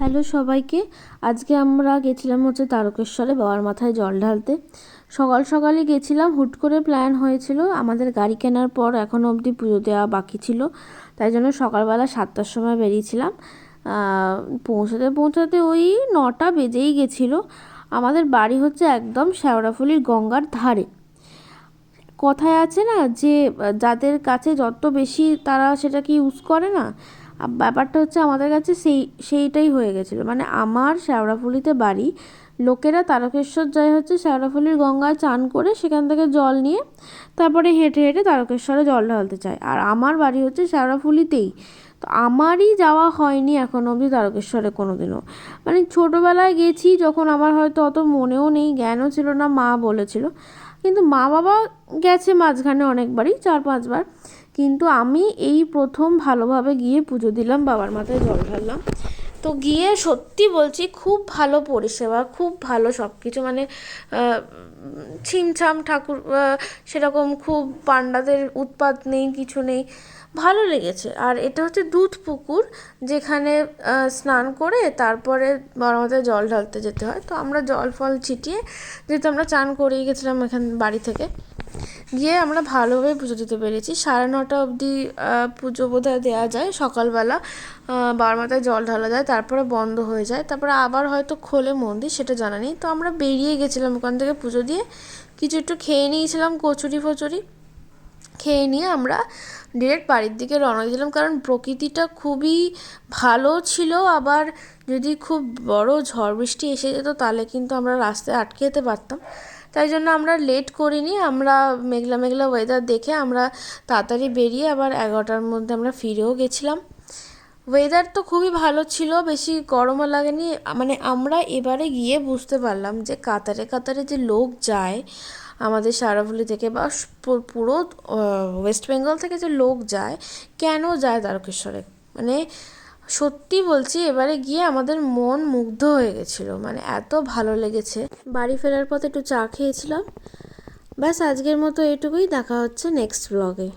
Hello সবাইকে। আজকে আমরা গেছিলাম হচ্ছে তারকেশ্বরে বাবার মাথায় জল ঢালতে। সকাল সকালই গেছিলাম, হুট করে প্ল্যান হয়েছিল। আমাদের গাড়ি কেনার পর এখনও অবধি পুজো দেওয়া বাকি ছিল, তাই জন্য সকালবেলা 7টার সময় বেরিয়েছিলাম। পৌঁছাতে পৌঁছাতে ওই 9টা বেজেই গেছিলো। আমাদের বাড়ি হচ্ছে একদম শেওড়াফুলির গঙ্গার ধারে। কথায় আছে না যে যাদের কাছে যত বেশি তারা সেটাকে ইউজ করে না, ব্যাপারটা হচ্ছে আমাদের কাছে সেইটাই হয়ে গেছিলো। মানে আমার শেওড়াফুলিতে বাড়ি, লোকেরা তারকেশ্বর যায় হচ্ছে শেওড়াফুলির গঙ্গায় চান করে সেখান থেকে জল নিয়ে তারপরে হেঁটে হেঁটে তারকেশ্বরে জল ঢালতে চায়। আর আমার বাড়ি হচ্ছে শেওড়াফুলিতেই, তো আমারই যাওয়া হয়নি এখনো অবধি তারকেশ্বরে কোনো দিনও। মানে ছোটোবেলায় গেছি যখন, আমার হয়তো অত মনেও নেই, জ্ঞানও ছিল না, মা বলেছিল। কিন্তু মা বাবা গেছে মাঝখানে অনেকবারই, 4-5বার, কিন্তু আমি এই প্রথম ভালোভাবে গিয়ে পুজো দিলাম, বাবার মাথায় জল ঢাললাম। তো গিয়ে সত্যি বলছি খুব ভালো পরিষেবা, খুব ভালো সব কিছু। মানে ছিমছাম ঠাকুর, সেরকম খুব পাণ্ডাদের উৎপাত নেই, কিছু নেই, ভালো লেগেছে। আর এটা হচ্ছে দুধ পুকুর, যেখানে স্নান করে তারপরে বাবার মাথায় জল ঢালতে যেতে হয়। তো আমরা জল ফল ছিটিয়ে, যেহেতু আমরা চান করেই গেছিলাম এখান বাড়ি থেকে, গিয়ে আমরা ভালোভাবে পুজো দিতে পেরেছি। 9:30 অবধি পুজো বোধহয় দেওয়া যায়, সকালবেলা বাবার মাথায় জল ঢালা যায়, তারপরে বন্ধ হয়ে যায়, তারপরে আবার হয়তো খোলে মন্দির, সেটা জানা নেই। তো আমরা বেরিয়ে গেছিলাম ওখান থেকে পুজো দিয়ে, কিছু একটু খেয়ে নিয়েছিলাম, কচুরি ফচুরি খেয়ে নিয়ে আমরা ডিরেক্ট বাড়ির দিকে রওনা দিলাম। কারণ প্রকৃতিটা খুবই ভালো ছিল, আবার যদি খুব বড় ঝড় বৃষ্টি এসে যেত তাহলে কিন্তু আমরা রাস্তায় আটকে যেতে পারতাম। তাই জন্য আমরা লেট করিনি, আমরা মেঘলা মেঘলা ওয়েদার দেখে আমরা তাড়াতাড়ি বেরিয়ে আবার 11টার মধ্যে আমরা ফিরেও গেছিলাম। ওয়েদার তো খুবই ভালো ছিল, বেশি গরমও লাগেনি। মানে আমরা এবারে গিয়ে বুঝতে পারলাম যে কাতারে কাতারে যে লোক যায় আমাদের শেওড়াফুলি থেকে বা পুরো ওয়েস্ট বেঙ্গল থেকে যে লোক যায়, কেন যায় তারকেশ্বরে। মানে সত্যি বলছি, এবারে গিয়ে আমাদের মন মুগ্ধ হয়ে গেছিলো, মানে এত ভালো লেগেছে। বাড়ি ফেরার পথে একটু চা খেয়েছিলাম। ব্যাস আজকের মতো এটুকুই, দেখা হচ্ছে নেক্সট ব্লগে।